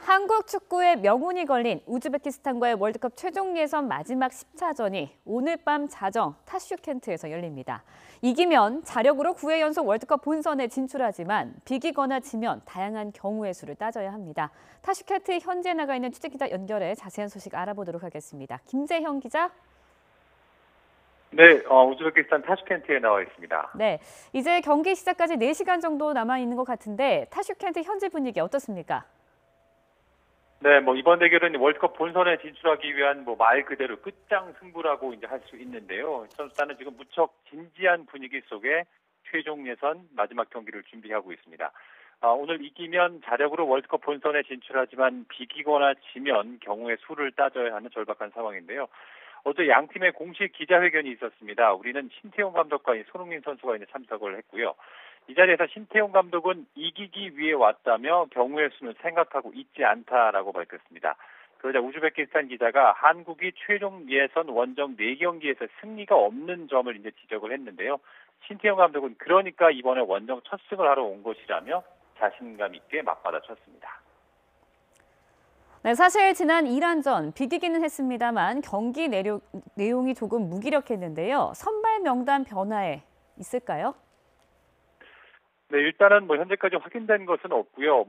한국 축구의 명운이 걸린 우즈베키스탄과의 월드컵 최종 예선 마지막 10차전이 오늘 밤 자정 타슈켄트에서 열립니다. 이기면 자력으로 9회 연속 월드컵 본선에 진출하지만 비기거나 지면 다양한 경우의 수를 따져야 합니다. 타슈켄트 현지에 나가 있는 취재기자 연결해 자세한 소식 알아보도록 하겠습니다. 김재형 기자. 네, 우즈베키스탄 타슈켄트에 나와 있습니다. 네, 이제 경기 시작까지 4시간 정도 남아 있는 것 같은데 타슈켄트 현지 분위기 어떻습니까? 네, 이번 대결은 월드컵 본선에 진출하기 위한 말 그대로 끝장 승부라고 이제 할 수 있는데요. 선수단은 지금 무척 진지한 분위기 속에 최종 예선 마지막 경기를 준비하고 있습니다. 오늘 이기면 자력으로 월드컵 본선에 진출하지만 비기거나 지면 경우의 수를 따져야 하는 절박한 상황인데요. 어제 양 팀의 공식 기자회견이 있었습니다. 우리는 신태용 감독과 손흥민 선수가 이제 참석을 했고요. 이 자리에서 신태용 감독은 이기기 위해 왔다며 경우의 수는 생각하고 있지 않다라고 밝혔습니다. 그러자 우즈베키스탄 기자가 한국이 최종 예선 원정 4경기에서 승리가 없는 점을 이제 지적을 했는데요. 신태용 감독은 그러니까 이번에 원정 첫 승을 하러 온 것이라며 자신감 있게 맞받아쳤습니다. 네, 사실 지난 이란전 비기기는 했습니다만 경기 내용이 조금 무기력했는데요. 선발 명단 변화에 있을까요? 네, 일단은 현재까지 확인된 것은 없고요.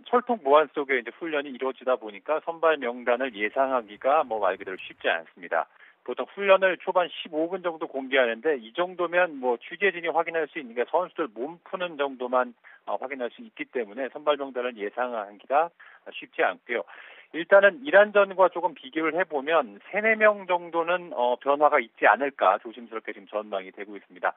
철통 보안 속에 이제 훈련이 이루어지다 보니까 선발 명단을 예상하기가 말 그대로 쉽지 않습니다. 보통 훈련을 초반 15분 정도 공개하는데 이 정도면 취재진이 확인할 수 있는 게 선수들 몸 푸는 정도만 확인할 수 있기 때문에 선발 명단을 예상하기가 쉽지 않고요. 일단은 이란전과 조금 비교를 해보면 3, 4명 정도는 변화가 있지 않을까 조심스럽게 지금 전망이 되고 있습니다.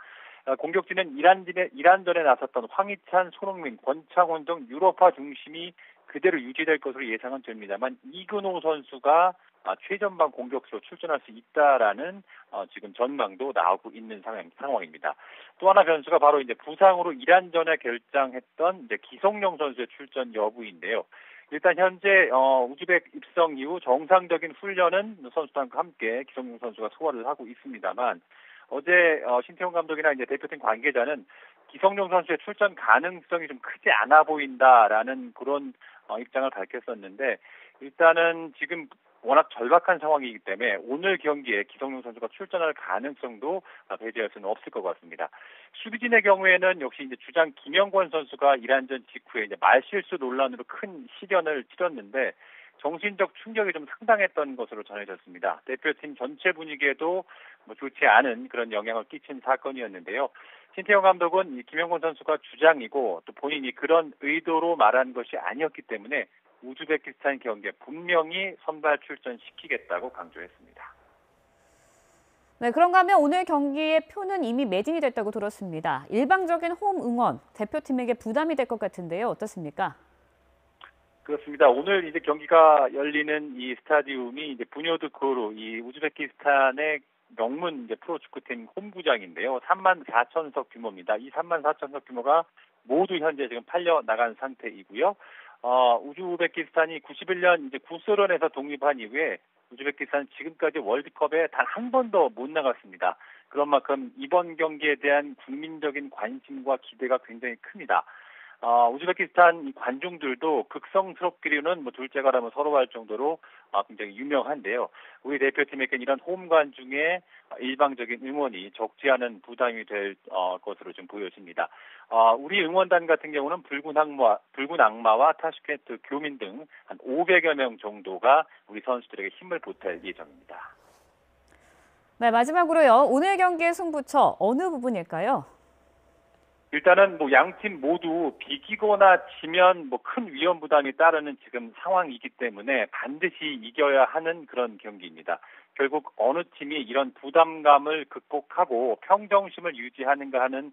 공격진은 이란전에 나섰던 황희찬, 손흥민, 권창훈 등 유럽파 중심이 그대로 유지될 것으로 예상은 됩니다만 이근호 선수가 최전방 공격수로 출전할 수 있다라는 지금 전망도 나오고 있는 상황입니다. 또 하나 변수가 바로 이제 부상으로 이란전에 결장했던 이제 기성용 선수의 출전 여부인데요. 일단 현재 우즈벡 입성 이후 정상적인 훈련은 선수단과 함께 기성용 선수가 소화를 하고 있습니다만 어제 신태용 감독이나 이제 대표팀 관계자는 기성용 선수의 출전 가능성이 좀 크지 않아 보인다라는 그런 입장을 밝혔었는데 일단은 지금 워낙 절박한 상황이기 때문에 오늘 경기에 기성용 선수가 출전할 가능성도 배제할 수는 없을 것 같습니다. 수비진의 경우에는 역시 이제 주장 김영권 선수가 이란전 직후에 이제 말실수 논란으로 큰 시련을 치렀는데 정신적 충격이 좀 상당했던 것으로 전해졌습니다. 대표팀 전체 분위기에도 좋지 않은 그런 영향을 끼친 사건이었는데요. 신태용 감독은 이 김영권 선수가 주장이고 또 본인이 그런 의도로 말한 것이 아니었기 때문에 우즈베키스탄 경기에 분명히 선발 출전시키겠다고 강조했습니다. 네, 그런가 하면 오늘 경기의 표는 이미 매진이 됐다고 들었습니다. 일방적인 홈 응원, 대표팀에게 부담이 될 것 같은데요. 어떻습니까? 그렇습니다. 오늘 이제 경기가 열리는 이 스타디움이 이제 부뇨드코르 이 우즈베키스탄의 명문 이제 프로축구팀 홈구장인데요. 34,000석 규모입니다. 이 34,000석 규모가 모두 현재 지금 팔려 나간 상태이고요. 우즈베키스탄이 91년 이제 구소련에서 독립한 이후에 우즈베키스탄 지금까지 월드컵에 단 한 번도 못 나갔습니다. 그런 만큼 이번 경기에 대한 국민적인 관심과 기대가 굉장히 큽니다. 우즈베키스탄 관중들도 극성스럽기로는 둘째가라면 서로 할 정도로 굉장히 유명한데요. 우리 대표팀에겐 이런 홈 관중의 일방적인 응원이 적지 않은 부담이 될 것으로 좀 보여집니다. 우리 응원단 같은 경우는 붉은 악마와 타슈켄트 교민 등 한 500여 명 정도가 우리 선수들에게 힘을 보탤 예정입니다. 네, 마지막으로요. 오늘 경기의 승부처 어느 부분일까요? 일단은 양 팀 모두 비기거나 지면 큰 위험 부담이 따르는 지금 상황이기 때문에 반드시 이겨야 하는 그런 경기입니다. 결국 어느 팀이 이런 부담감을 극복하고 평정심을 유지하는가 하는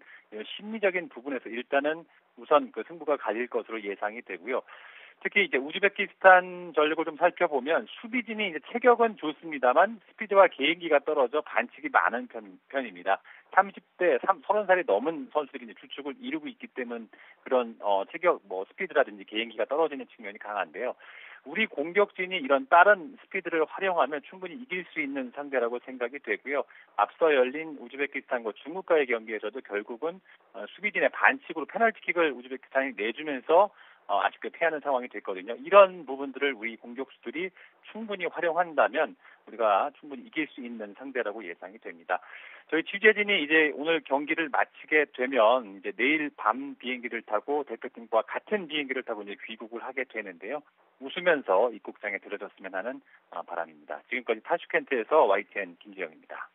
심리적인 부분에서 일단은 우선 그 승부가 갈릴 것으로 예상이 되고요. 특히 이제 우즈베키스탄 전력을 좀 살펴보면 수비진이 이제 체격은 좋습니다만 스피드와 개인기가 떨어져 반칙이 많은 편입니다. 30대 30살이 넘은 선수들이 이제 주축을 이루고 있기 때문에 그런 체격 스피드라든지 개인기가 떨어지는 측면이 강한데요. 우리 공격진이 이런 빠른 스피드를 활용하면 충분히 이길 수 있는 상대라고 생각이 되고요. 앞서 열린 우즈베키스탄과 중국과의 경기에서도 결국은 수비진의 반칙으로 페널티킥을 우즈베키스탄이 내주면서 아쉽게 패하는 상황이 됐거든요. 이런 부분들을 우리 공격수들이 충분히 활용한다면 우리가 충분히 이길 수 있는 상대라고 예상이 됩니다. 저희 취재진이 이제 오늘 경기를 마치게 되면 이제 내일 밤 비행기를 타고 대표팀과 같은 비행기를 타고 이제 귀국을 하게 되는데요. 웃으면서 입국장에 들어졌으면 하는 바람입니다. 지금까지 타슈켄트에서 YTN 김지영입니다.